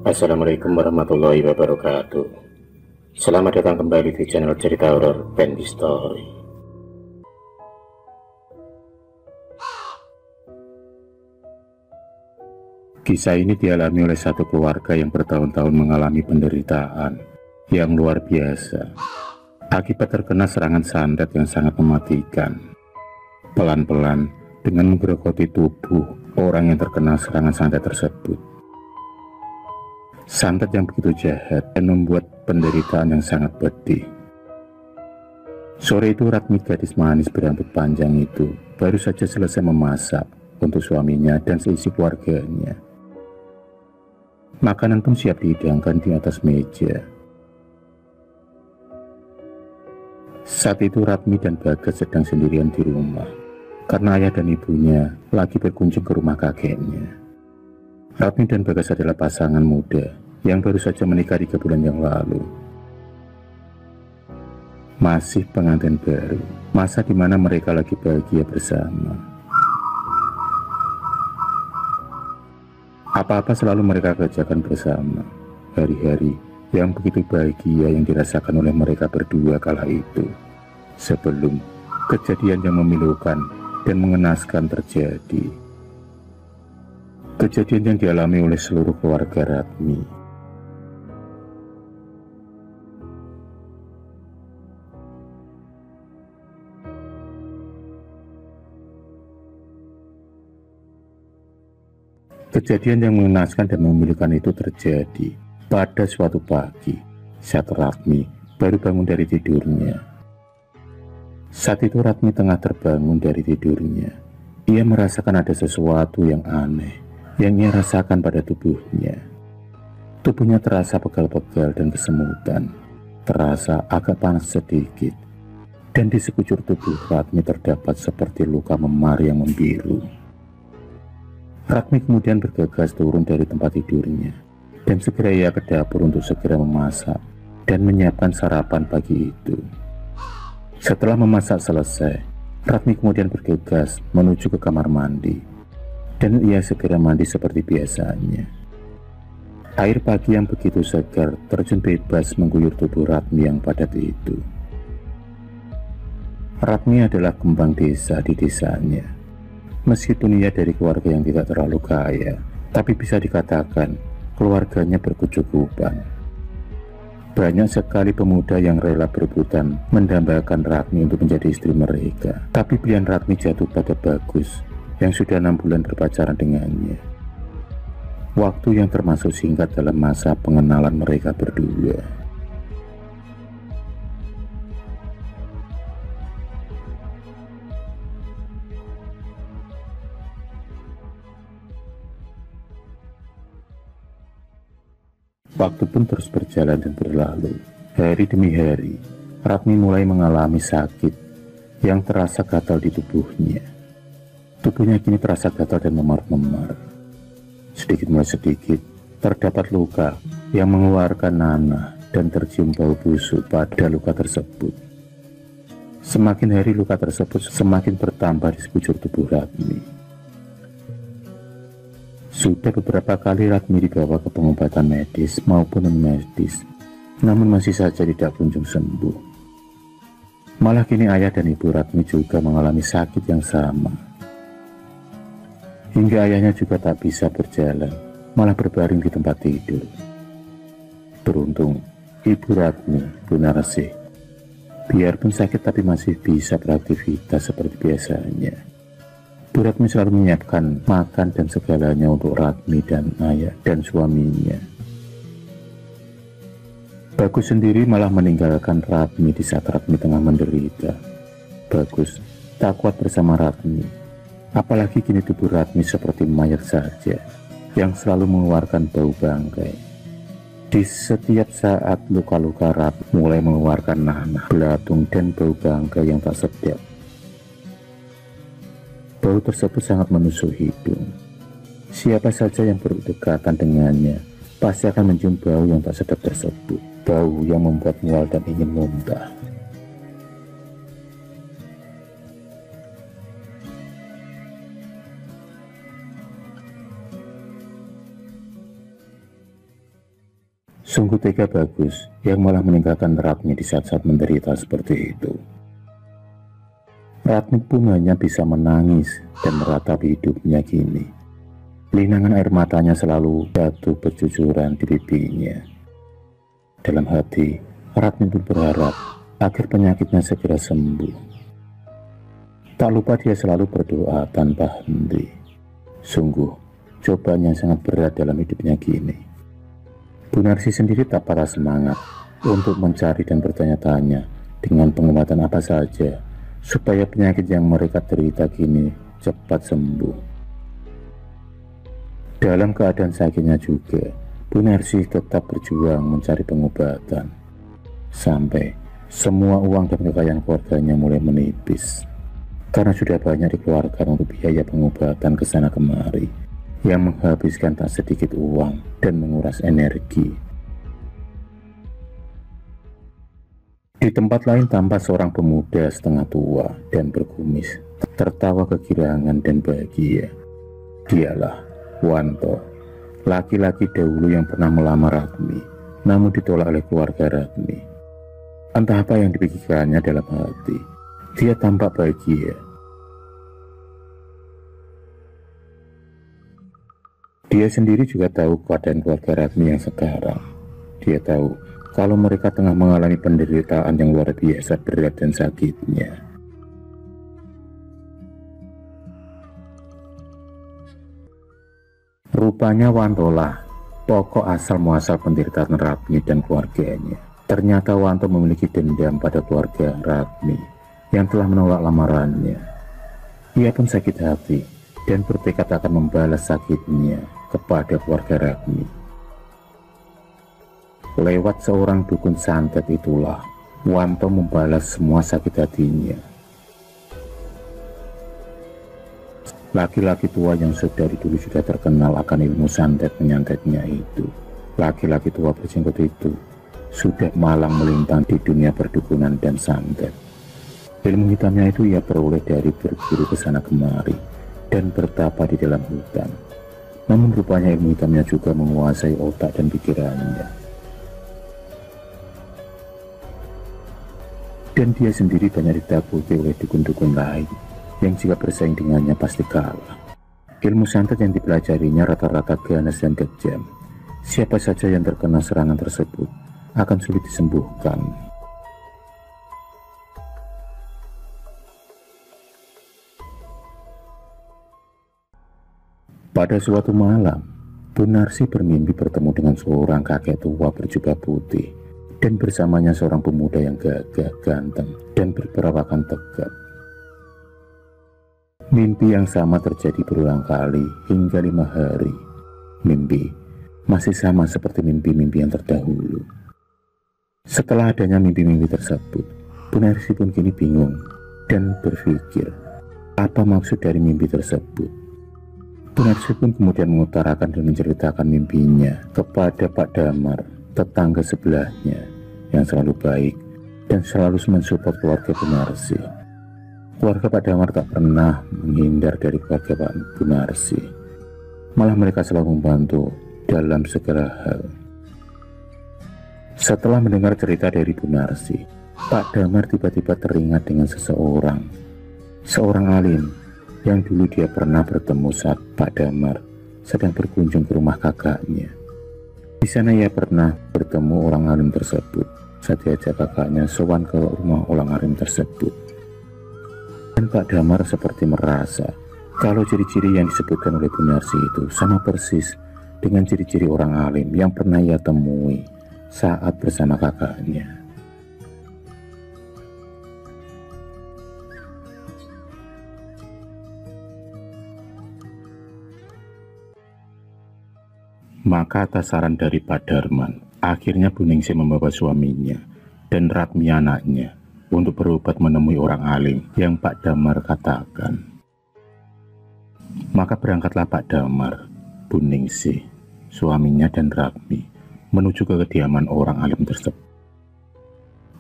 Assalamualaikum warahmatullahi wabarakatuh. Selamat datang kembali di channel cerita horor Bendy Story. Kisah ini dialami oleh satu keluarga yang bertahun-tahun mengalami penderitaan yang luar biasa akibat terkena serangan santet yang sangat mematikan. Pelan-pelan dengan menggerogoti tubuh orang yang terkena serangan santet tersebut. Santet yang begitu jahat dan membuat penderitaan yang sangat pedih. Sore itu Ratmi, gadis manis berambut panjang itu, baru saja selesai memasak untuk suaminya dan seisi keluarganya. Makanan pun siap dihidangkan di atas meja. Saat itu Ratmi dan Bagas sedang sendirian di rumah, karena ayah dan ibunya lagi berkunjung ke rumah kakeknya. Ratmi dan Bagas adalah pasangan muda yang baru saja menikah 3 bulan yang lalu. Masih pengantin baru, masa di mana mereka lagi bahagia bersama. Apa-apa selalu mereka kerjakan bersama. Hari-hari yang begitu bahagia yang dirasakan oleh mereka berdua kala itu, sebelum kejadian yang memilukan dan mengenaskan terjadi. Kejadian yang dialami oleh seluruh keluarga Ratmi. Kejadian yang mengenaskan dan memilukan itu terjadi pada suatu pagi saat Ratmi baru bangun dari tidurnya. Saat itu Ratmi tengah terbangun dari tidurnya. Ia merasakan ada sesuatu yang aneh yang ia rasakan pada tubuhnya. Tubuhnya terasa pegal-pegal dan kesemutan, terasa agak panas sedikit, dan di sekujur tubuh Ratmi terdapat seperti luka memar yang membiru. Ratmi kemudian bergegas turun dari tempat tidurnya, dan segera ia ke dapur untuk segera memasak dan menyiapkan sarapan pagi itu. Setelah memasak selesai, Ratmi kemudian bergegas menuju ke kamar mandi, dan ia segera mandi seperti biasanya. Air pagi yang begitu segar terjun bebas mengguyur tubuh Ratmi yang padat itu. Ratmi adalah kembang desa di desanya. Meskipun ia dari keluarga yang tidak terlalu kaya, tapi bisa dikatakan keluarganya berkecukupan. Banyak sekali pemuda yang rela berebutan mendambakan Ratmi untuk menjadi istri mereka. Tapi pilihan Ratmi jatuh pada Bagus yang sudah 6 bulan berpacaran dengannya. Waktu yang termasuk singkat dalam masa pengenalan mereka berdua. Waktu pun terus berjalan dan berlalu. Hari demi hari, Ratmi mulai mengalami sakit yang terasa gatal di tubuhnya. Tubuhnya kini terasa gatal dan memar-memar. Sedikit demi sedikit, terdapat luka yang mengeluarkan nanah dan tercium bau busuk pada luka tersebut. Semakin hari luka tersebut semakin bertambah di sekujur tubuh Ratmi. Sudah beberapa kali Ratmi dibawa ke pengobatan medis maupun non-medis, namun masih saja tidak kunjung sembuh. Malah kini ayah dan ibu Ratmi juga mengalami sakit yang sama. Hingga ayahnya juga tak bisa berjalan, malah berbaring di tempat tidur. Beruntung, ibu Ratmi, Bu Narsih, biarpun sakit tapi masih bisa beraktivitas seperti biasanya. Bu Ratmi selalu menyiapkan makan dan segalanya untuk Ratmi dan ayah dan suaminya. Bagus sendiri malah meninggalkan Ratmi di saat Ratmi tengah menderita. Bagus tak kuat bersama Ratmi, apalagi kini tubuh Ratmi seperti mayat saja yang selalu mengeluarkan bau bangkai. Di setiap saat luka-luka Ratmi mulai mengeluarkan nanah, belatung dan bau bangkai yang tak sedap. Bau tersebut sangat menusuk hidung. Siapa saja yang berdekatan dengannya pasti akan mencium bau yang tak sedap tersebut. Bau yang membuat mual dan ingin muntah. Sungguh tega Bagus yang malah meninggalkan Ratmi di saat-saat menderita seperti itu. Ratmi pun hanya bisa menangis dan meratapi hidupnya kini. Linangan air matanya selalu jatuh bercucuran di pipinya. Dalam hati, Ratmi pun berharap agar penyakitnya segera sembuh. Tak lupa dia selalu berdoa tanpa henti. Sungguh, cobaan yang sangat berat dalam hidupnya kini. Bu Narsi sendiri tak patah semangat untuk mencari dan bertanya-tanya dengan pengobatan apa saja supaya penyakit yang mereka derita kini cepat sembuh. Dalam keadaan sakitnya juga, Bu Narsi tetap berjuang mencari pengobatan sampai semua uang dan kekayaan keluarganya mulai menipis karena sudah banyak dikeluarkan untuk biaya pengobatan ke sana kemari yang menghabiskan tak sedikit uang dan menguras energi. Di tempat lain tampak seorang pemuda setengah tua dan berkumis, tertawa kegirangan dan bahagia. Dialah Wanto, laki-laki dahulu yang pernah melamar Ratmi, namun ditolak oleh keluarga Ratmi. Entah apa yang dipikirkannya dalam hati, dia tampak bahagia. Dia sendiri juga tahu keadaan keluarga Ratmi yang sekarang. Dia tahu kalau mereka tengah mengalami penderitaan yang luar biasa berat dan sakitnya. Rupanya Wantolah pokok asal muasal penderitaan Ratmi dan keluarganya. Ternyata Wanto memiliki dendam pada keluarga Ratmi yang telah menolak lamarannya. Ia pun sakit hati dan bertekad akan membalas sakitnya kepada keluarga Ratmi. Lewat seorang dukun santet itulah Wanto membalas semua sakit hatinya. Laki-laki tua yang sedari dulu sudah terkenal akan ilmu santet menyantetnya itu, laki-laki tua berjenggot itu sudah malang melintang di dunia perdukunan dan santet. Ilmu hitamnya itu ia peroleh dari berburu ke sana kemari dan bertapa di dalam hutan. Namun rupanya ilmu hitamnya juga menguasai otak dan pikirannya. Dan dia sendiri banyak ditakuti oleh dukun-dukun lain yang jika bersaing dengannya pasti kalah. Ilmu santet yang dipelajarinya rata-rata ganas dan kejam. Siapa saja yang terkena serangan tersebut akan sulit disembuhkan. Pada suatu malam, Bu Narsi bermimpi bertemu dengan seorang kakek tua berjubah putih dan bersamanya seorang pemuda yang gagah, ganteng, dan berperawakan tegap. Mimpi yang sama terjadi berulang kali hingga 5 hari. Mimpi masih sama seperti mimpi-mimpi yang terdahulu. Setelah adanya mimpi-mimpi tersebut, Bu Narsi pun kini bingung dan berpikir, apa maksud dari mimpi tersebut? Bu Narsi pun kemudian mengutarakan dan menceritakan mimpinya kepada Pak Damar, tetangga sebelahnya, yang selalu baik dan selalu mensupport keluarga Bu Narsi. Keluarga Pak Damar tak pernah menghindar dari keluarga Pak Bu Narsi. Malah mereka selalu membantu dalam segala hal. Setelah mendengar cerita dari Bu Narsi, Pak Damar tiba-tiba teringat dengan seorang alim yang dulu dia pernah bertemu saat Pak Damar sedang berkunjung ke rumah kakaknya. Di sana ia pernah bertemu orang alim tersebut saat diajak kakaknya sowan ke rumah orang alim tersebut. Dan Pak Damar seperti merasa kalau ciri-ciri yang disebutkan oleh Bu Narsi itu sama persis dengan ciri-ciri orang alim yang pernah ia temui saat bersama kakaknya. Maka atas saran dari Pak Darman, akhirnya Bu Ningsih membawa suaminya dan Ratmi anaknya untuk berobat menemui orang alim yang Pak Damar katakan. Maka berangkatlah Pak Damar, Bu Ningsih, suaminya dan Ratmi menuju ke kediaman orang alim tersebut.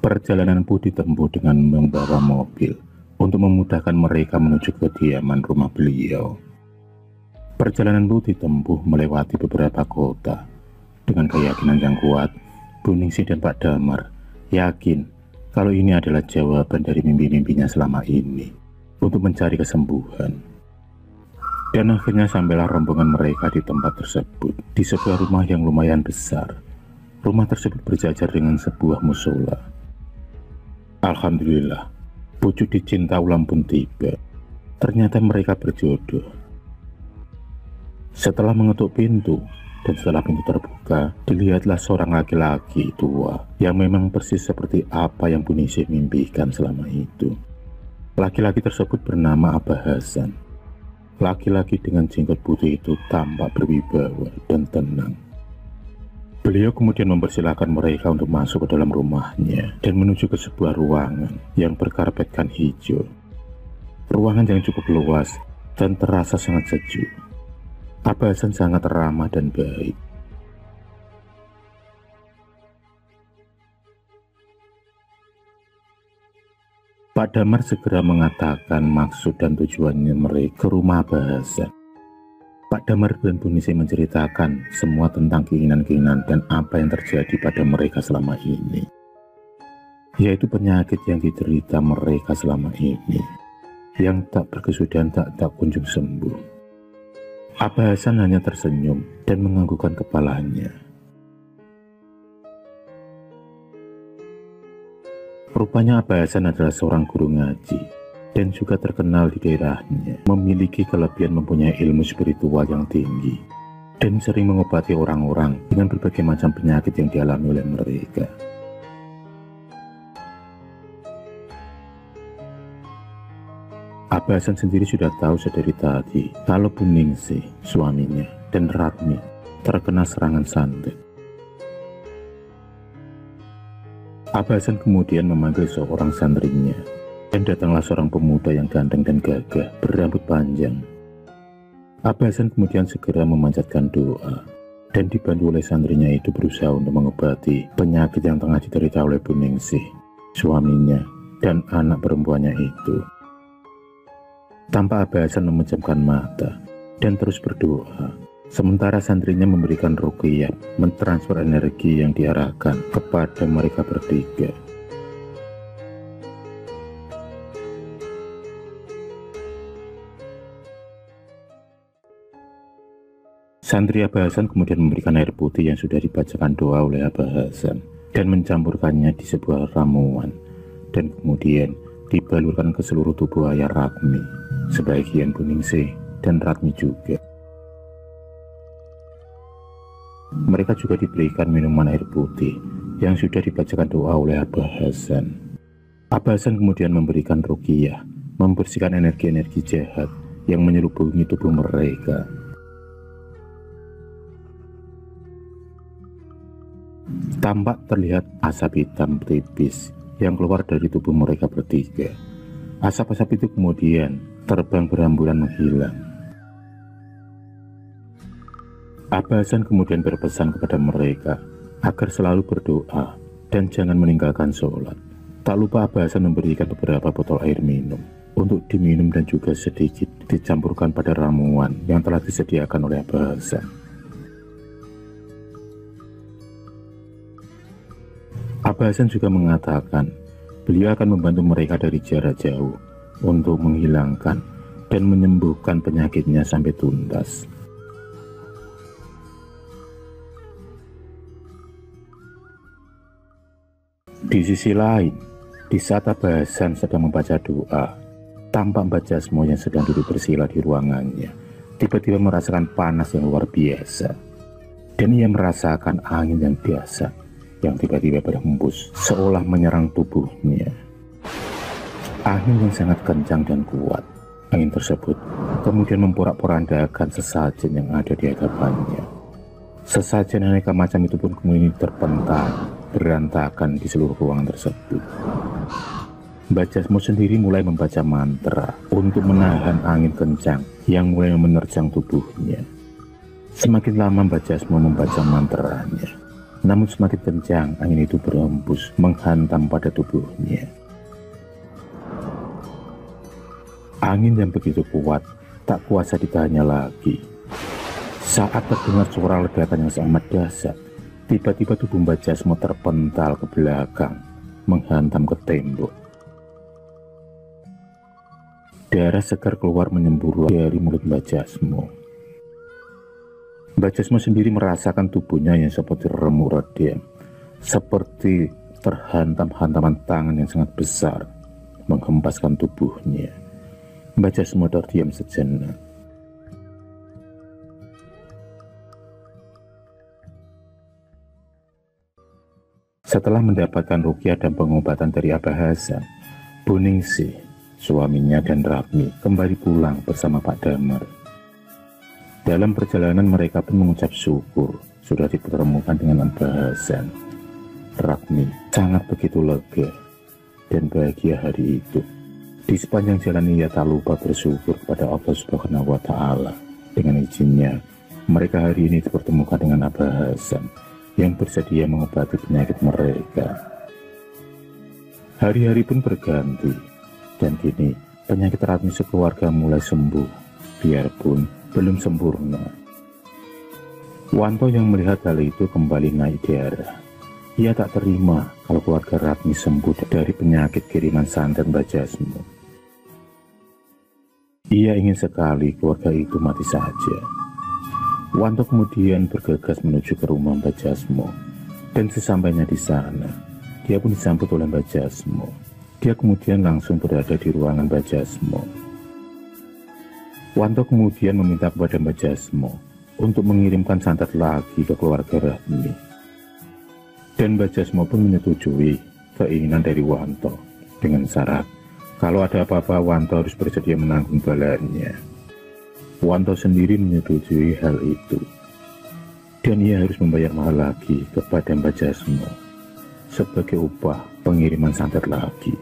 Perjalanan pun ditempuh dengan membawa mobil untuk memudahkan mereka menuju ke kediaman rumah beliau. Perjalanan itu ditempuh melewati beberapa kota Dengan keyakinan yang kuat, Bu Ningsih dan Pak Damar yakin kalau ini adalah jawaban dari mimpi-mimpinya selama ini untuk mencari kesembuhan. Dan akhirnya sampailah rombongan mereka di tempat tersebut, di sebuah rumah yang lumayan besar. Rumah tersebut berjajar dengan sebuah musola. Alhamdulillah, wujud dicinta ulang pun tiba. Ternyata mereka berjodoh. Setelah mengetuk pintu, dan setelah pintu terbuka, dilihatlah seorang laki-laki tua yang memang persis seperti apa yang Bu Ningsih mimpikan selama itu. Laki-laki tersebut bernama Abah Hasan. Laki-laki dengan jenggot putih itu tampak berwibawa dan tenang. Beliau kemudian mempersilahkan mereka untuk masuk ke dalam rumahnya dan menuju ke sebuah ruangan yang berkarpetkan hijau. Ruangan yang cukup luas dan terasa sangat sejuk. Abah Hasan sangat ramah dan baik. Pak Damar segera mengatakan maksud dan tujuannya mereka ke rumah Abah Hasan. Pak Damar dan Bu Ningsih menceritakan semua tentang keinginan-keinginan dan apa yang terjadi pada mereka selama ini, yaitu penyakit yang diderita mereka selama ini, yang tak berkesudahan tak kunjung sembuh. Abah Hasan hanya tersenyum dan menganggukkan kepalanya. Rupanya Abah Hasan adalah seorang guru ngaji dan juga terkenal di daerahnya, memiliki kelebihan mempunyai ilmu spiritual yang tinggi dan sering mengobati orang-orang dengan berbagai macam penyakit yang dialami oleh mereka. Abah Hasan sendiri sudah tahu sedari tadi kalau Bu Ningsih, suaminya, dan Ratmi terkena serangan santet. Abah Hasan kemudian memanggil seorang santrinya, dan datanglah seorang pemuda yang ganteng dan gagah berambut panjang. Abah Hasan kemudian segera memanjatkan doa, dan dibantu oleh santrinya itu berusaha untuk mengobati penyakit yang tengah diderita oleh Bu Ningsih, suaminya, dan anak perempuannya itu. Tanpa Abah Hasan memejamkan mata dan terus berdoa, sementara santrinya memberikan ruqyah, mentransfer energi yang diarahkan kepada mereka bertiga. Santri Abah Hasan kemudian memberikan air putih yang sudah dibacakan doa oleh Abah Hasan dan mencampurkannya di sebuah ramuan, dan kemudian dibalurkan ke seluruh tubuh ayah Ratmi, sebagian Bu Ningsih dan Ratmi juga. Mereka juga diberikan minuman air putih yang sudah dibacakan doa oleh Abah Hasan. Abah Hasan kemudian memberikan ruqyah, membersihkan energi-energi jahat yang menyelubuhi tubuh mereka. Tampak terlihat asap hitam tipis yang keluar dari tubuh mereka bertiga. Asap-asap itu kemudian terbang berambulan menghilang. Abah Hasan kemudian berpesan kepada mereka agar selalu berdoa dan jangan meninggalkan sholat. Tak lupa Abah Hasan memberikan beberapa botol air minum untuk diminum dan juga sedikit dicampurkan pada ramuan yang telah disediakan oleh Abah Hasan. Abah Hasan juga mengatakan beliau akan membantu mereka dari jarak jauh untuk menghilangkan dan menyembuhkan penyakitnya sampai tuntas. Di sisi lain, di saat Abah Hasan sedang membaca doa, tampak Mbah Jasmo yang sedang duduk bersila di ruangannya tiba-tiba merasakan panas yang luar biasa, dan ia merasakan angin yang dahsyat yang tiba-tiba berhembus seolah menyerang tubuhnya. Angin yang sangat kencang dan kuat. Angin tersebut kemudian memporak-porandakan sesajen yang ada di hadapannya. Sesajen aneka macam itu pun kemudian terpental, berantakan di seluruh ruangan tersebut. Mbah Jasmo sendiri mulai membaca mantra untuk menahan angin kencang yang mulai menerjang tubuhnya. Semakin lama Mbah Jasmo membaca mantranya, namun semakin kencang angin itu berhembus menghantam pada tubuhnya. Angin yang begitu kuat tak kuasa ditahannya lagi. Saat terdengar suara ledakan yang sangat dahsyat Tiba-tiba tubuh Mbak Jasmo terpental ke belakang, menghantam ke tembok. Darah segar keluar menyembur dari mulut Mbak Jasmo. Mbak Jasmo sendiri merasakan tubuhnya yang seperti remuk redam, seperti terhantam hantaman tangan yang sangat besar, menghempaskan tubuhnya. Mbak Jasmo terdiam sejenak. Setelah mendapatkan ruqyah dan pengobatan dari Abah Hasan, Bu Ningsih, suaminya dan Ratmi kembali pulang bersama Pak Damar. Dalam perjalanan mereka pun mengucap syukur sudah dipertemukan dengan Abah Hasan. Ratmi sangat begitu lega dan bahagia hari itu. Di sepanjang jalan ia tak lupa bersyukur kepada Allah Subhanahu wa Ta'ala. Dengan izinnya, mereka hari ini dipertemukan dengan Abah Hasan yang bersedia mengobati penyakit mereka. Hari-hari pun berganti. Dan kini penyakit Ratmi sekeluarga mulai sembuh, biarpun belum sempurna. Wanto yang melihat hal itu kembali naik darah. Ia tak terima kalau keluarga Ratmi sembuh dari penyakit kiriman santet Mbak Jasmo. Ia ingin sekali keluarga itu mati saja. Wanto kemudian bergegas menuju ke rumah Mbak Jasmo. Dan sesampainya di sana, dia pun disambut oleh Mbak Jasmo. Dia kemudian langsung berada di ruangan Mbak Jasmo. Wanto kemudian meminta kepada Mbak Jasmo untuk mengirimkan santet lagi ke keluarga Ratmi. Dan Mbak Jasmo pun menyetujui keinginan dari Wanto dengan syarat kalau ada apa-apa Wanto harus bersedia menanggung balanya. Wanto sendiri menyetujui hal itu. Dan ia harus membayar mahal lagi kepada Mbak Jasmo sebagai upah pengiriman santet lagi.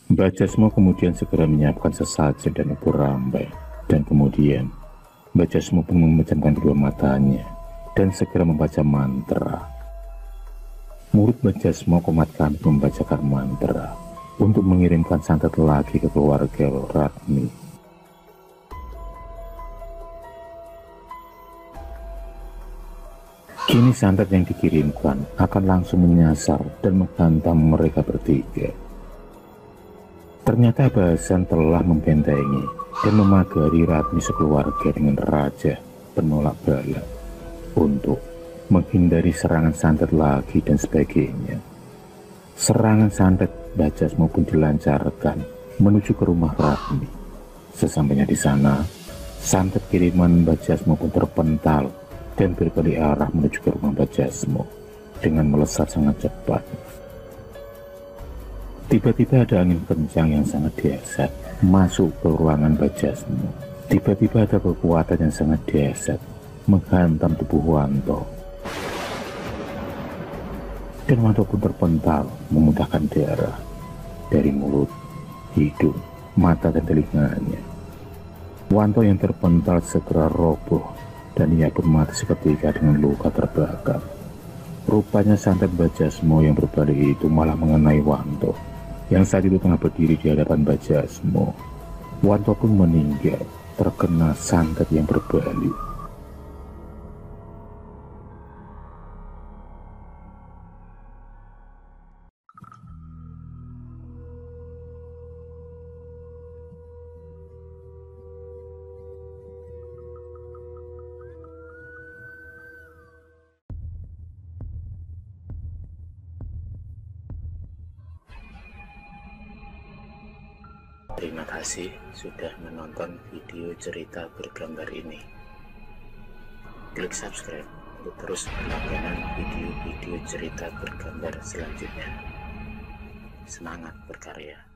Mbak Jasmo kemudian segera menyiapkan sesajen dan ubur rambai, dan kemudian Mbak Jasmo pun memejamkan kedua matanya dan segera membaca mantra. Murid Mbak Jasmo komat kami membacakan mantra untuk mengirimkan santet lagi ke keluarga Ratmi. Kini santet yang dikirimkan akan langsung menyasar dan menghantam mereka bertiga. Ternyata Abah Hasan telah membentengi dan memagari Ratmi sekeluarga dengan raja penolak bala untuk menghindari serangan santet lagi dan sebagainya. Serangan santet Mbak Jasmo pun dilancarkan menuju ke rumah Ratmi. Sesampainya di sana, santet kiriman Mbak Jasmo pun terpental dan berbalik arah menuju ke rumah Mbak Jasmo dengan melesat sangat cepat. Tiba-tiba ada angin kencang yang sangat dahsyat masuk ke ruangan Mbak Jasmo. Tiba-tiba ada kekuatan yang sangat dahsyat menghantam tubuh Wanto. Dan Wanto pun terpental memuntahkan darah dari mulut, hidung, mata dan telinganya. Wanto yang terpental segera roboh dan ia pun mati seketika dengan luka terbakar. Rupanya santet Mbak Jasmo yang berbalik itu malah mengenai Wanto yang saat itu tengah berdiri di hadapan Mbak Jasmo. Wanto pun meninggal terkena santet yang berbalik. Terima kasih sudah menonton video cerita bergambar ini. Klik subscribe untuk terus berlangganan video-video cerita bergambar selanjutnya. Semangat berkarya.